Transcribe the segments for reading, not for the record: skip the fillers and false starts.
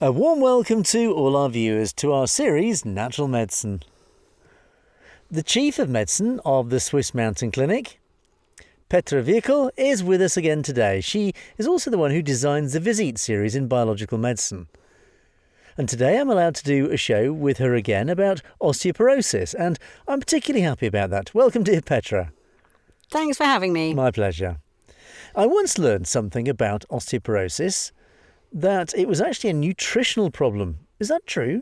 A warm welcome to all our viewers to our series Natural Medicine. The Chief of Medicine of the Swiss Mountain Clinic, Petra Wiechel, is with us again today. She is also the one who designs the Visite series in biological medicine. And today I'm allowed to do a show with her again about osteoporosis, and I'm particularly happy about that. Welcome, dear Petra. Thanks for having me. My pleasure. I once learned something about osteoporosis, that it was actually a nutritional problem. Is that true?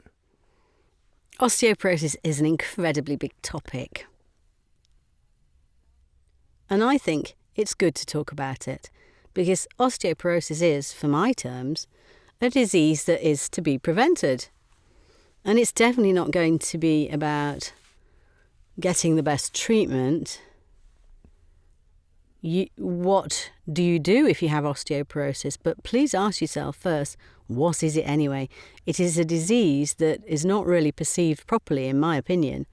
Osteoporosis is an incredibly big topic. And I think it's good to talk about it, because osteoporosis is, for my terms, a disease that is to be prevented. And it's definitely not going to be about getting the best treatment. What do you do if you have osteoporosis? But please ask yourself first, what is it anyway? It is a disease that is not really perceived properly, in my opinion.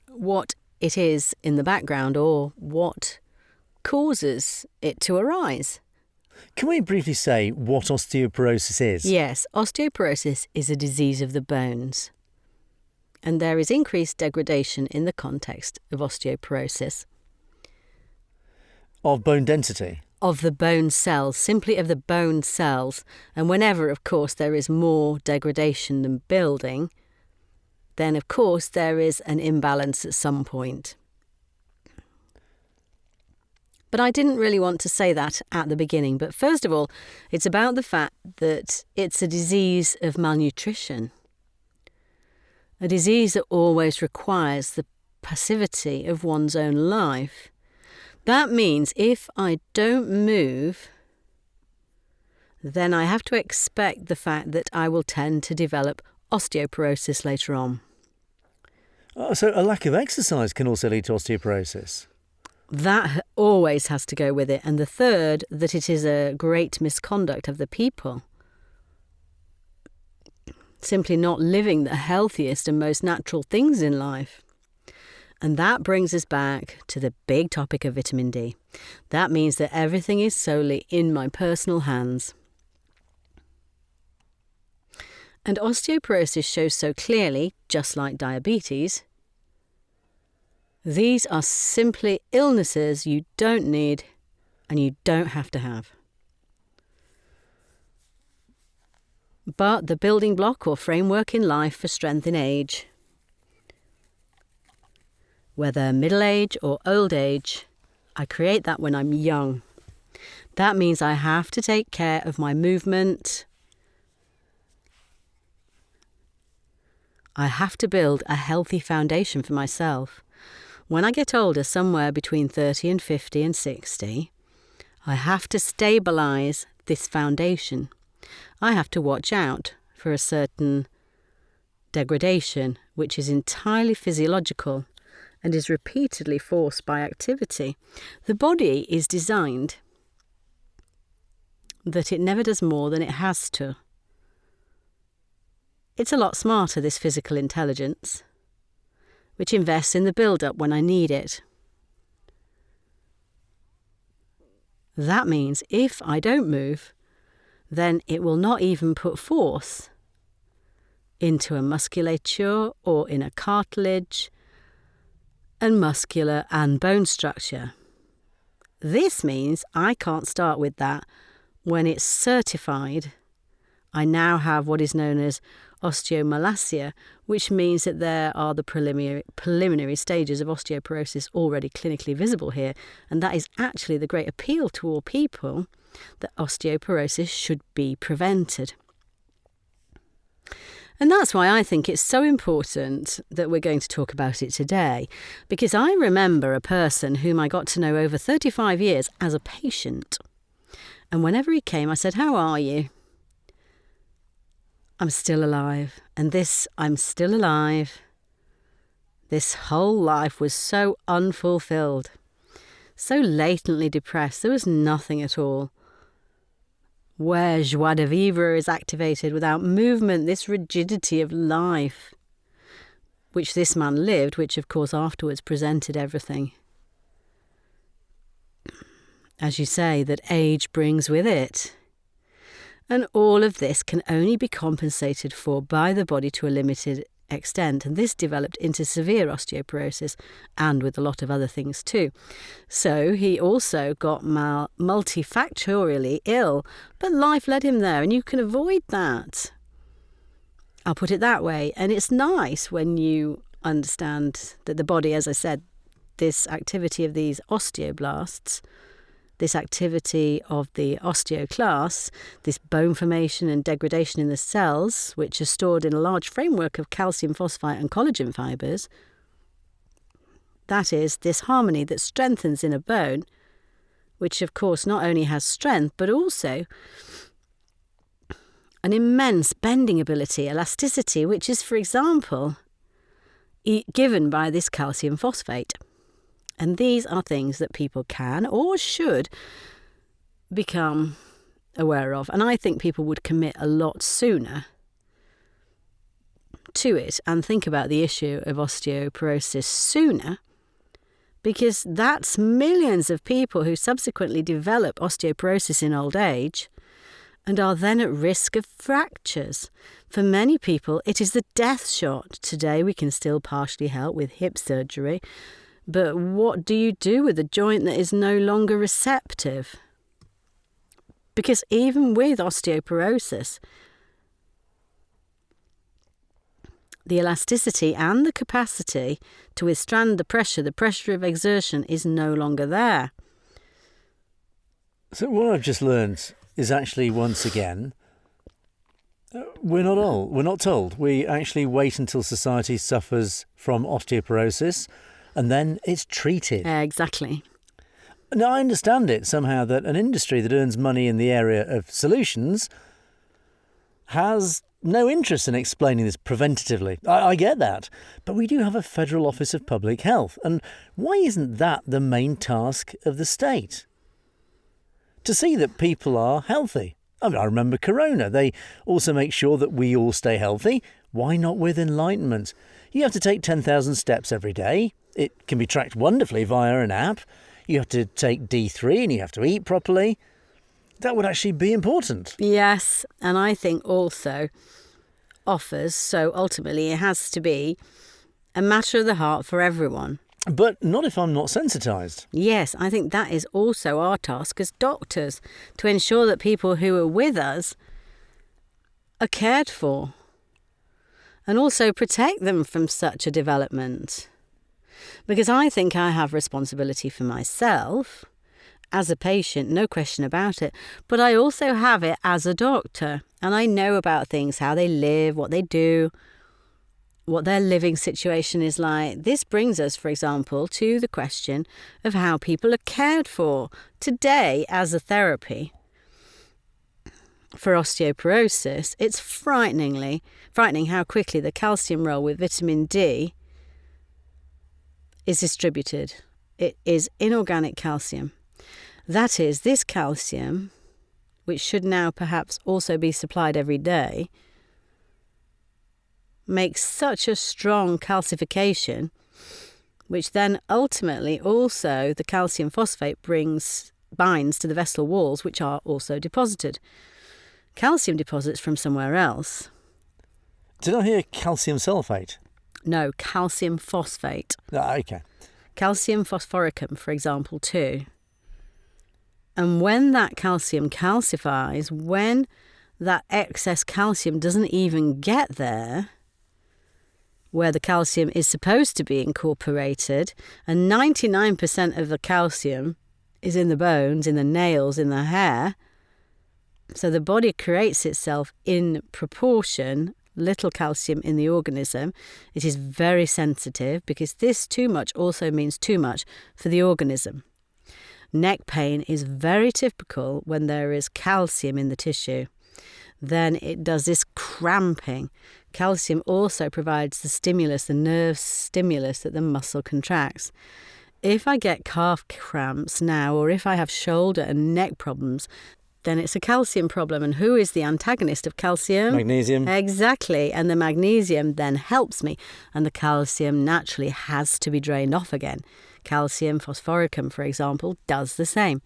What it is in the background, or what causes it to arise. Can we briefly say what osteoporosis is? Yes, osteoporosis is a disease of the bones. And there is increased degradation in the context of osteoporosis. Of bone density? Of the bone cells, simply of the bone cells. And whenever, of course, there is more degradation than building, then, of course, there is an imbalance at some point. But I didn't really want to say that at the beginning. But first of all, it's about the fact that it's a disease of malnutrition. A disease that always requires the passivity of one's own life. That means if I don't move, then I have to expect the fact that I will tend to develop osteoporosis later on. So a lack of exercise can also lead to osteoporosis? That always has to go with it. And the third, that it is a great misconduct of the people. Simply not living the healthiest and most natural things in life. And that brings us back to the big topic of vitamin D. That means that everything is solely in my personal hands. And osteoporosis shows so clearly, just like diabetes, these are simply illnesses you don't need and you don't have to have. But the building block or framework in life for strength in age, whether middle age or old age, I create that when I'm young. That means I have to take care of my movement. I have to build a healthy foundation for myself. When I get older, somewhere between 30 and 50 and 60, I have to stabilise this foundation. I have to watch out for a certain degradation, which is entirely physiological and is repeatedly forced by activity. The body is designed that it never does more than it has to. It's a lot smarter, this physical intelligence, which invests in the build-up when I need it. That means if I don't move, then it will not even put force into a musculature or in a cartilage and muscular and bone structure. This means I can't start with that when it's certified. I now have what is known as osteomalacia, which means that there are the preliminary stages of osteoporosis already clinically visible here, and that is actually the great appeal to all people, that osteoporosis should be prevented. And that's why I think it's so important that we're going to talk about it today, because I remember a person whom I got to know over 35 years as a patient. And whenever he came, I said, "How are you?" "I'm still alive." And this, "I'm still alive," this whole life was so unfulfilled, so latently depressed. There was nothing at all. Where joie de vivre is activated without movement, this rigidity of life, which this man lived, which of course afterwards presented everything. As you say, that age brings with it. And all of this can only be compensated for by the body to a limited extent, and this developed into severe osteoporosis and with a lot of other things too. So he also got multifactorially ill, but life led him there, and you can avoid that. I'll put it that way. And it's nice when you understand that the body, as I said, this activity of these osteoblasts, this activity of the osteoclasts, this bone formation and degradation in the cells, which are stored in a large framework of calcium phosphate and collagen fibres, that is, this harmony that strengthens in a bone, which of course not only has strength, but also an immense bending ability, elasticity, which is, for example, given by this calcium phosphate. And these are things that people can or should become aware of. And I think people would commit a lot sooner to it and think about the issue of osteoporosis sooner, because that's millions of people who subsequently develop osteoporosis in old age and are then at risk of fractures. For many people, it is the death shot. Today we can still partially help with hip surgery, but what do you do with a joint that is no longer receptive? Because even with osteoporosis, the elasticity and the capacity to withstand the pressure of exertion is no longer there. So what I've just learned is actually, once again, we're not old. We're not told. We actually wait until society suffers from osteoporosis, and then it's treated. Exactly. Now, I understand it somehow that an industry that earns money in the area of solutions has no interest in explaining this preventatively. I get that. But we do have a Federal Office of Public Health, and why isn't that the main task of the state? To see that people are healthy. I mean, I remember Corona. They also make sure that we all stay healthy. Why not with enlightenment? You have to take 10,000 steps every day. It can be tracked wonderfully via an app. You have to take D3 and you have to eat properly. That would actually be important. Yes, and I think also offers, so ultimately it has to be a matter of the heart for everyone. But not if I'm not sensitised. Yes, I think that is also our task as doctors, to ensure that people who are with us are cared for and also protect them from such a development. Because I think I have responsibility for myself as a patient, no question about it, but I also have it as a doctor, and I know about things, how they live, what they do, what their living situation is like. This brings us, for example, to the question of how people are cared for today as a therapy. For osteoporosis, it's frightening how quickly the calcium role with vitamin D is distributed. It is inorganic calcium. That is, this calcium, which should now perhaps also be supplied every day, makes such a strong calcification, which then ultimately also the calcium phosphate binds to the vessel walls, which are also deposited. Calcium deposits from somewhere else. Did I hear calcium sulfate? No, calcium phosphate. Okay. Calcium phosphoricum, for example, too. And when that calcium calcifies, when that excess calcium doesn't even get there, where the calcium is supposed to be incorporated, and 99% of the calcium is in the bones, in the nails, in the hair, so the body creates itself in proportion, little calcium in the organism. It is very sensitive because this too much also means too much for the organism. Neck pain is very typical when there is calcium in the tissue. Then it does this cramping. Calcium also provides the stimulus, the nerve stimulus that the muscle contracts. If I get calf cramps now, or if I have shoulder and neck problems, then it's a calcium problem. And who is the antagonist of calcium? Magnesium. Exactly. And the magnesium then helps me. And the calcium naturally has to be drained off again. Calcium phosphoricum, for example, does the same.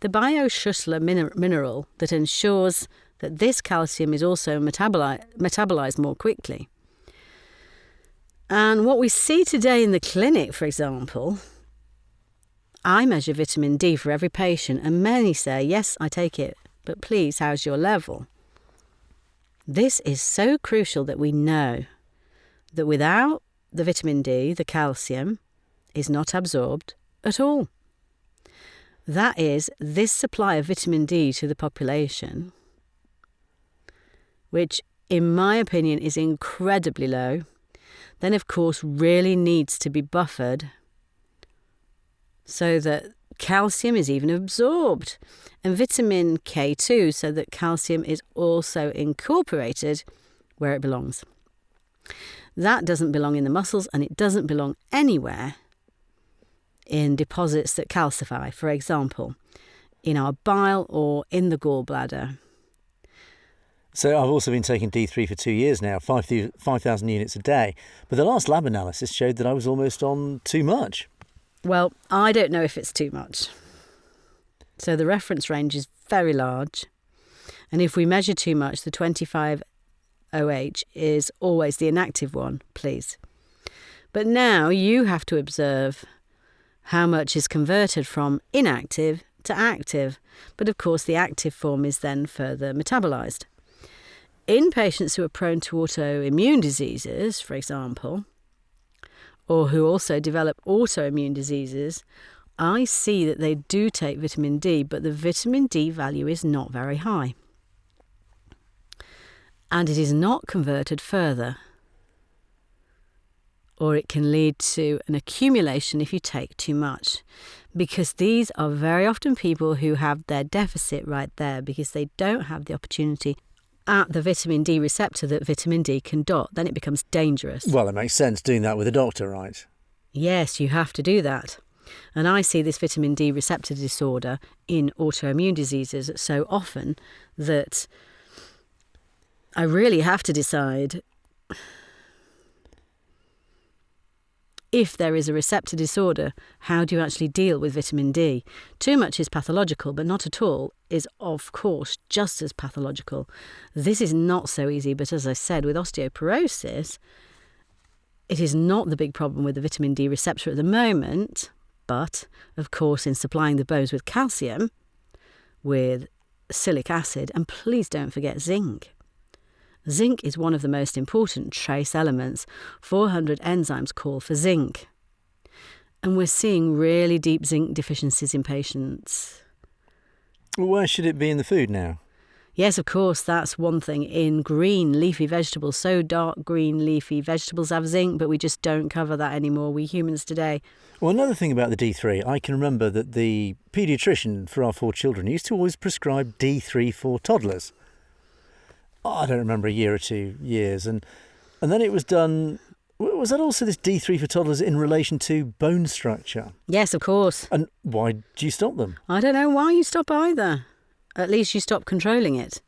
The Bioschussler mineral that ensures that this calcium is also metabolized more quickly. And what we see today in the clinic, for example, I measure vitamin D for every patient, and many say, yes, I take it, but please, how's your level? This is so crucial that we know that without the vitamin D, the calcium is not absorbed at all. That is, this supply of vitamin D to the population, which in my opinion is incredibly low, then of course really needs to be buffered so that calcium is even absorbed, and vitamin K2 so that calcium is also incorporated where it belongs. That doesn't belong in the muscles, and it doesn't belong anywhere in deposits that calcify, for example, in our bile or in the gallbladder. So I've also been taking D3 for 2 years now, 5,000 units a day. But the last lab analysis showed that I was almost on too much. Well, I don't know if it's too much. So the reference range is very large. And if we measure too much, the 25 OH is always the inactive one, please. But now you have to observe how much is converted from inactive to active. But of course, the active form is then further metabolized. In patients who are prone to autoimmune diseases, for example, or who also develop autoimmune diseases, I see that they do take vitamin D, but the vitamin D value is not very high. And it is not converted further, or it can lead to an accumulation if you take too much, because these are very often people who have their deficit right there because they don't have the opportunity at the vitamin D receptor that vitamin D can dot. Then it becomes dangerous. Well, it makes sense doing that with a doctor, right? Yes, you have to do that. And I see this vitamin D receptor disorder in autoimmune diseases so often that I really have to decide if there is a receptor disorder, how do you actually deal with vitamin D? Too much is pathological, but not at all is, of course, just as pathological. This is not so easy, but as I said, with osteoporosis, it is not the big problem with the vitamin D receptor at the moment, but, of course, in supplying the bones with calcium, with silic acid, and please don't forget zinc. Zinc is one of the most important trace elements. 400 enzymes call for zinc. And we're seeing really deep zinc deficiencies in patients. Well, where should it be in the food now? Yes, of course, that's one thing. In green leafy vegetables, so dark green leafy vegetables have zinc, but we just don't cover that anymore, we humans today. Well, another thing about the D3, I can remember that the paediatrician for our 4 children used to always prescribe D3 for toddlers. I don't remember, a year or 2 years. And then it was done. Was that also this D3 for toddlers in relation to bone structure? Yes, of course. And why do you stop them? I don't know why you stop either. At least you stop controlling it.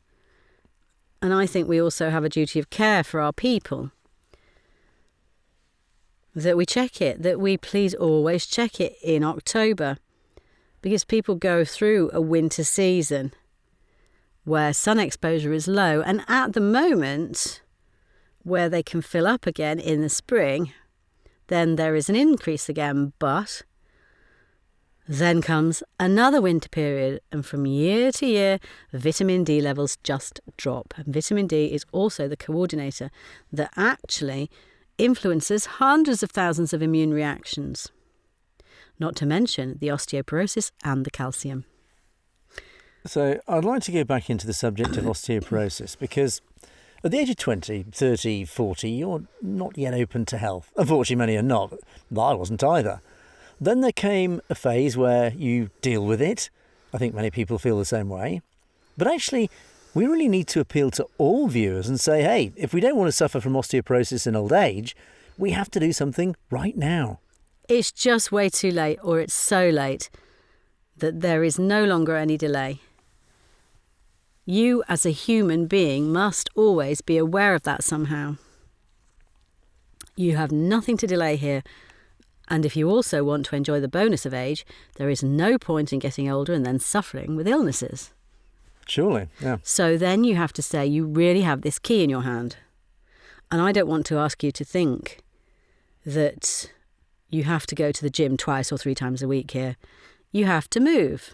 And I think we also have a duty of care for our people. That we check it, that we please always check it in October. Because people go through a winter season where sun exposure is low, and at the moment where they can fill up again in the spring, then there is an increase again, but then comes another winter period, and from year to year vitamin D levels just drop. And vitamin D is also the coordinator that actually influences hundreds of thousands of immune reactions, not to mention the osteoporosis and the calcium. So I'd like to go back into the subject of osteoporosis because at the age of 20, 30, 40, you're not yet open to health. Unfortunately, many are not. I wasn't either. Then there came a phase where you deal with it. I think many people feel the same way. But actually, we really need to appeal to all viewers and say, hey, if we don't want to suffer from osteoporosis in old age, we have to do something right now. It's just way too late, or it's so late that there is no longer any delay. You, as a human being, must always be aware of that somehow. You have nothing to delay here. And if you also want to enjoy the bonus of age, there is no point in getting older and then suffering with illnesses. Surely, yeah. So then you have to say you really have this key in your hand. And I don't want to ask you to think that you have to go to the gym 2 or 3 times a week here. You have to move.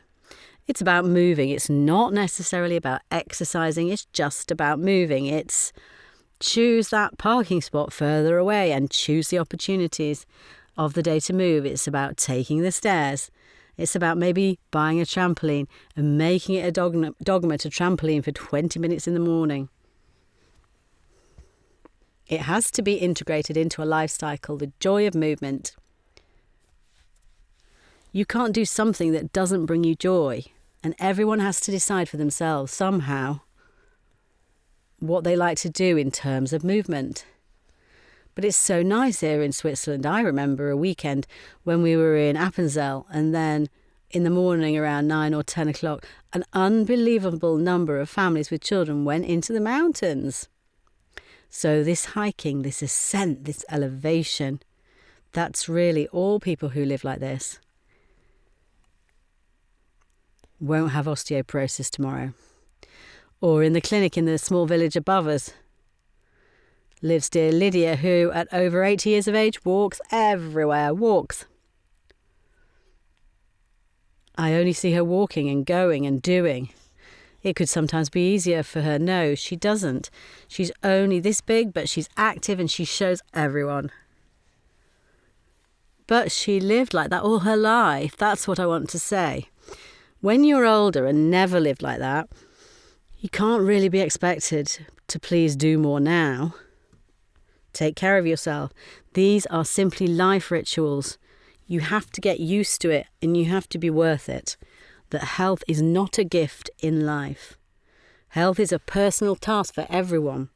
It's about moving. It's not necessarily about exercising. It's just about moving. It's choose that parking spot further away and choose the opportunities of the day to move. It's about taking the stairs. It's about maybe buying a trampoline and making it a dogma to trampoline for 20 minutes in the morning. It has to be integrated into a life cycle, the joy of movement. You can't do something that doesn't bring you joy, and everyone has to decide for themselves somehow what they like to do in terms of movement. But it's so nice here in Switzerland. I remember a weekend when we were in Appenzell, and then in the morning around 9 or 10 o'clock, an unbelievable number of families with children went into the mountains. So this hiking, this ascent, this elevation, that's really all people who live like this won't have osteoporosis tomorrow. Or in the clinic in the small village above us lives dear Lydia, who at over 80 years of age walks everywhere, walks. I only see her walking and going and doing. It could sometimes be easier for her. No, she doesn't. She's only this big, but she's active and she shows everyone. But she lived like that all her life. That's what I want to say. When you're older and never lived like that, you can't really be expected to please do more now. Take care of yourself. These are simply life rituals. You have to get used to it and you have to be worth it. That health is not a gift in life. Health is a personal task for everyone.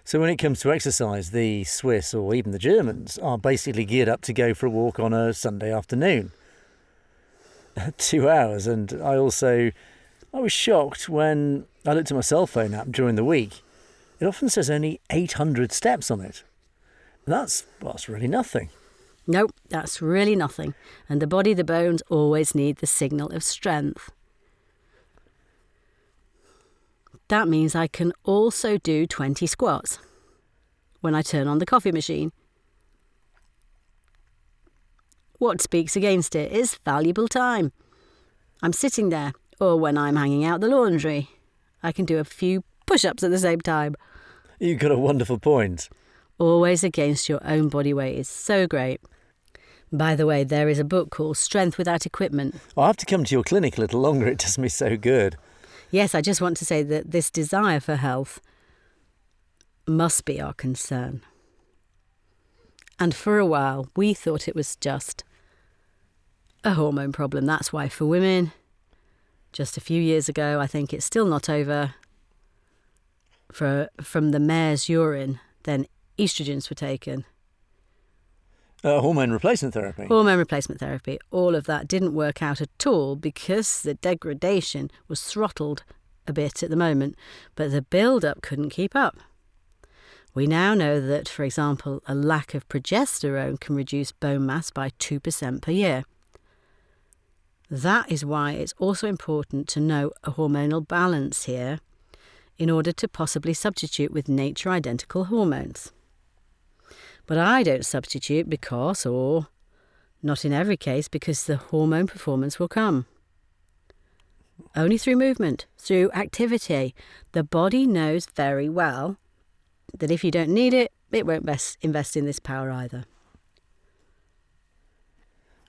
So when it comes to exercise, the Swiss or even the Germans are basically geared up to go for a walk on a Sunday afternoon. 2 hours. And I was shocked when I looked at my cell phone app during the week. It often says only 800 steps on it. That's really nothing. No, that's really nothing. And the body, the bones always need the signal of strength. That means I can also do 20 squats when I turn on the coffee machine. What speaks against it is valuable time. I'm sitting there, or when I'm hanging out the laundry, I can do a few push-ups at the same time. You've got a wonderful point. Always against your own body weight is so great. By the way, there is a book called Strength Without Equipment. I'll have to come to your clinic a little longer. It does me so good. Yes, I just want to say that this desire for health must be our concern. And for a while, we thought it was just a hormone problem. That's why for women, just a few years ago, I think it's still not over, from the mare's urine, then estrogens were taken. Hormone replacement therapy. Hormone replacement therapy. All of that didn't work out at all because the degradation was throttled a bit at the moment, but the build-up couldn't keep up. We now know that, for example, a lack of progesterone can reduce bone mass by 2% per year. That is why it's also important to know a hormonal balance here in order to possibly substitute with nature-identical hormones. But I don't substitute because, or not in every case, because the hormone performance will come. Only through movement, through activity. The body knows very well that if you don't need it, it won't invest in this power either.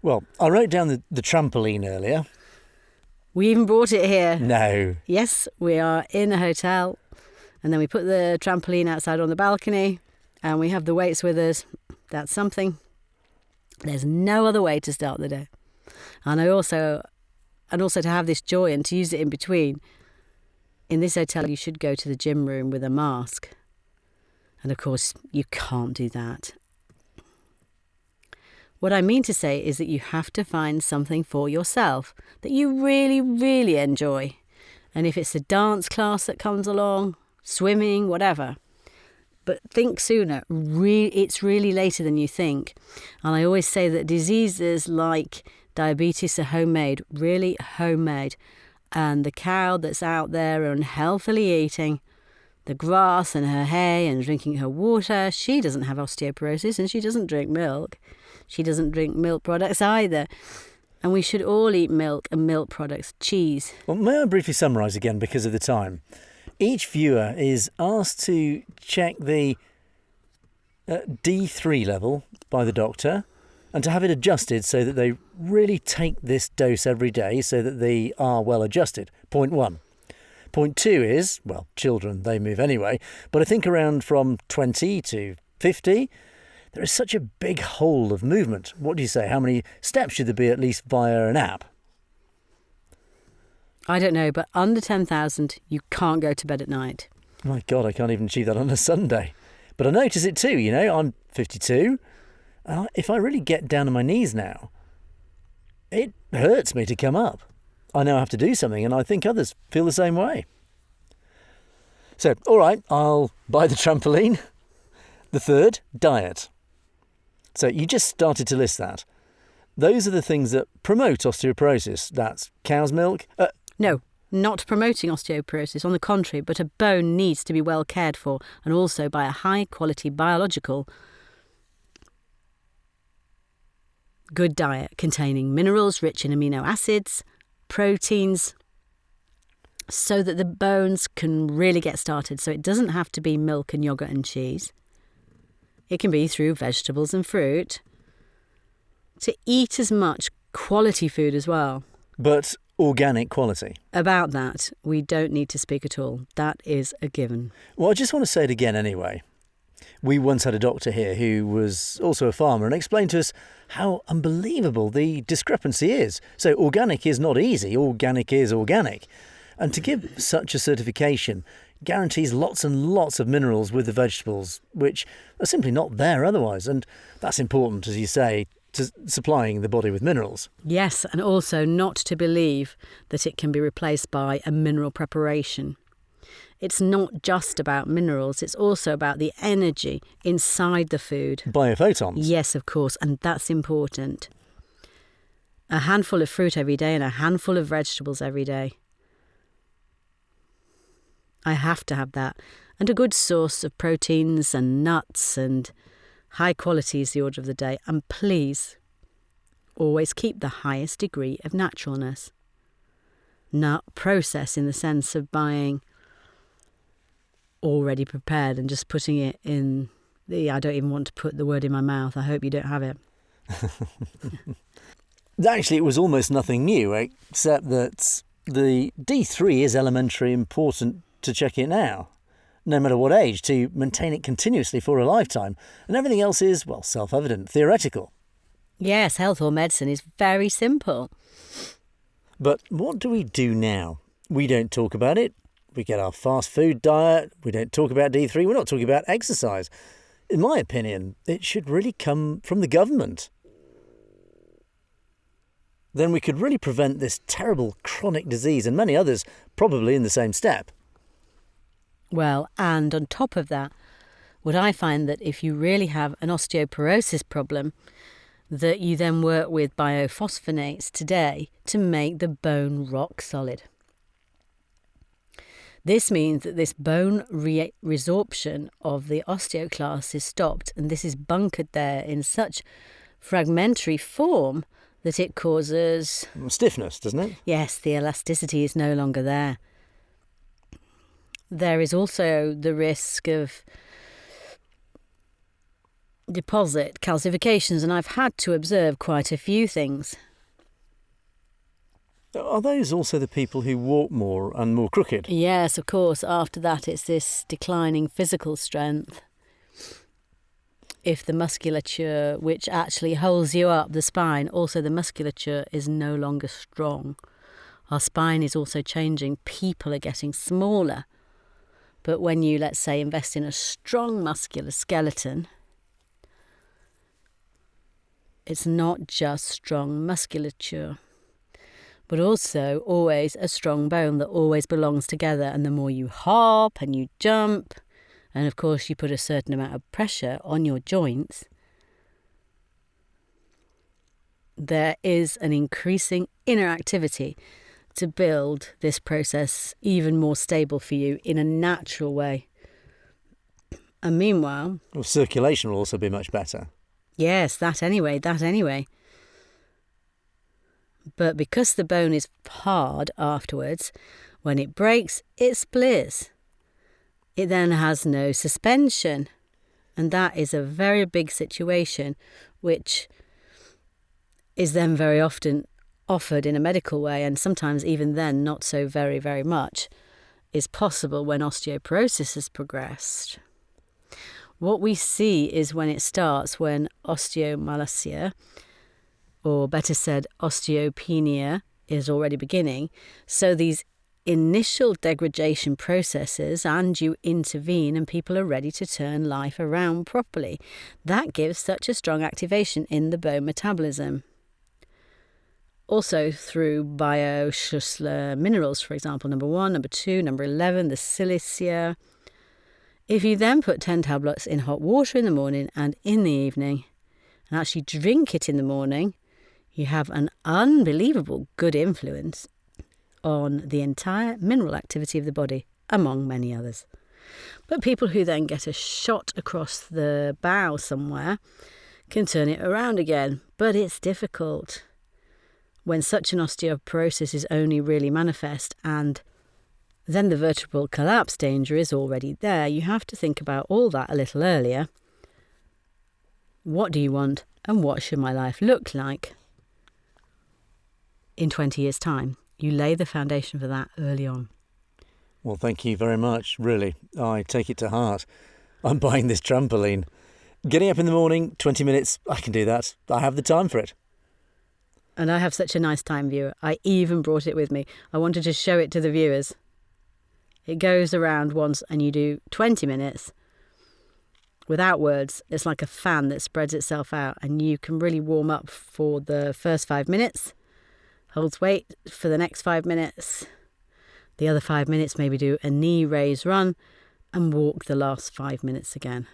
Well, I wrote down the trampoline earlier. We even brought it here. No. Yes, we are in a hotel, and then we put the trampoline outside on the balcony, and we have the weights with us. That's something. There's no other way to start the day. And also to have this joy and to use it in between. In this hotel, you should go to the gym room with a mask. And of course, you can't do that. What I mean to say is that you have to find something for yourself that you really, really enjoy. And if it's a dance class that comes along, swimming, whatever. But think sooner. It's really later than you think. And I always say that diseases like diabetes are homemade, really homemade. And the cow that's out there unhealthily eating the grass and her hay and drinking her water, she doesn't have osteoporosis and she doesn't drink milk. She doesn't drink milk products either. And we should all eat milk and milk products, cheese. Well, may I briefly summarise again because of the time? Each viewer is asked to check the D3 level by the doctor and to have it adjusted so that they really take this dose every day so that they are well adjusted. Point 1. Point 2 is, well, children, they move anyway, but I think around from 20 to 50, there is such a big hole of movement. What do you say? How many steps should there be at least via an app? I don't know, but under 10,000, you can't go to bed at night. My God, I can't even achieve that on a Sunday. But I notice it too, you know, I'm 52. If I really get down on my knees now, it hurts me to come up. I now have to do something, and I think others feel the same way. So, all right, I'll buy the trampoline. The third, diet. So you just started to list that. Those are the things that promote osteoporosis. That's cow's milk. No, not promoting osteoporosis. On the contrary, but a bone needs to be well cared for, and also by a high-quality biological good diet containing minerals rich in amino acids, proteins, so that the bones can really get started. So it doesn't have to be milk and yogurt and cheese. It can be through vegetables and fruit. To eat as much quality food as well. But organic quality. About that, we don't need to speak at all. That is a given. Well, I just want to say it again anyway. We once had a doctor here who was also a farmer and explained to us how unbelievable the discrepancy is. So organic is not easy, organic is organic. And to give such a certification guarantees lots and lots of minerals with the vegetables, which are simply not there otherwise. And that's important, as you say, to supplying the body with minerals. Yes, and also not to believe that it can be replaced by a mineral preparation. It's not just about minerals, it's also about the energy inside the food. Biophotons? Yes, of course, and that's important. A handful of fruit every day and a handful of vegetables every day. I have to have that. And a good source of proteins and nuts and high quality is the order of the day. And please, always keep the highest degree of naturalness. Not process in the sense of buying already prepared and just putting it in the... I don't even want to put the word in my mouth. I hope you don't have it. Actually, it was almost nothing new, except that the D3 is elementary important to check it now, no matter what age, to maintain it continuously for a lifetime. And everything else is, well, self-evident, theoretical. Yes, health or medicine is very simple. But what do we do now? We don't talk about it. We get our fast food diet. We don't talk about D3. We're not talking about exercise. In my opinion, it should really come from the government. Then we could really prevent this terrible chronic disease and many others probably in the same step. Well, and on top of that, what I find that if you really have an osteoporosis problem, that you then work with biophosphonates today to make the bone rock solid. This means that this bone resorption of the osteoclast is stopped, and this is bunkered there in such fragmentary form that it causes... stiffness, doesn't it? Yes, the elasticity is no longer there. There is also the risk of deposit calcifications, and I've had to observe quite a few things. Are those also the people who walk more and more crooked? Yes, of course. After that, it's this declining physical strength. If the musculature, which actually holds you up, the spine, also the musculature is no longer strong. Our spine is also changing. People are getting smaller. But when you, let's say, invest in a strong muscular skeleton, it's not just strong musculature, but also always a strong bone that always belongs together. And the more you hop and you jump, and of course you put a certain amount of pressure on your joints, there is an increasing inner activity to build this process even more stable for you in a natural way. And meanwhile... Well, circulation will also be much better. Yes, that anyway. But because the bone is hard afterwards, when it breaks, it splits. It then has no suspension. And that is a very big situation, which is then very often offered in a medical way, and sometimes even then not so very, very much, is possible when osteoporosis has progressed. What we see is when it starts, when osteomalacia, or better said, osteopenia, is already beginning. So these initial degradation processes, and you intervene and people are ready to turn life around properly. That gives such a strong activation in the bone metabolism. Also through Bioschussler minerals, for example, number 1, number 2, number 11, the silicia. If you then put 10 tablets in hot water in the morning and in the evening, and actually drink it in the morning, you have an unbelievable good influence on the entire mineral activity of the body, among many others. But people who then get a shot across the bow somewhere can turn it around again. But it's difficult when such an osteoporosis is only really manifest, and then the vertebral collapse danger is already there. You have to think about all that a little earlier. What do you want, and what should my life look like in 20 years' time? You lay the foundation for that early on. Well, thank you very much. Really, I take it to heart. I'm buying this trampoline. Getting up in the morning, 20 minutes, I can do that. I have the time for it. And I have such a nice time viewer. I even brought it with me. I wanted to show it to the viewers. It goes around once and you do 20 minutes without words. It's like a fan that spreads itself out, and you can really warm up for the first 5 minutes. Holds weight for the next 5 minutes. The other 5 minutes, maybe do a knee raise run and walk the last 5 minutes again.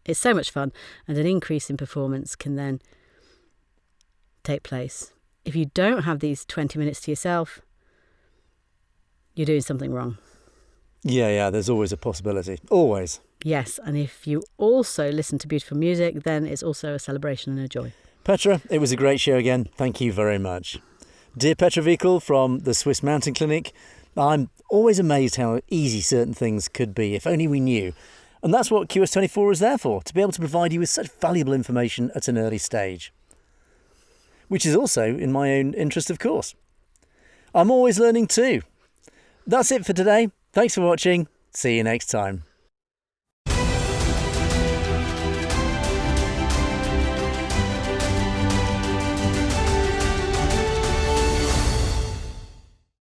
It's so much fun, and an increase in performance can then take place. If you don't have these 20 minutes to yourself, you're doing something wrong. Yeah, there's always a possibility. Always. Yes, and if you also listen to beautiful music, then it's also a celebration and a joy. Petra, it was a great show again. Thank you very much. Dear Petra Wiechel from the Swiss Mountain Clinic, I'm always amazed how easy certain things could be, if only we knew. And that's what QS24 is there for, to be able to provide you with such valuable information at an early stage. Which is also in my own interest, of course. I'm always learning too. That's it for today. Thanks for watching. See you next time.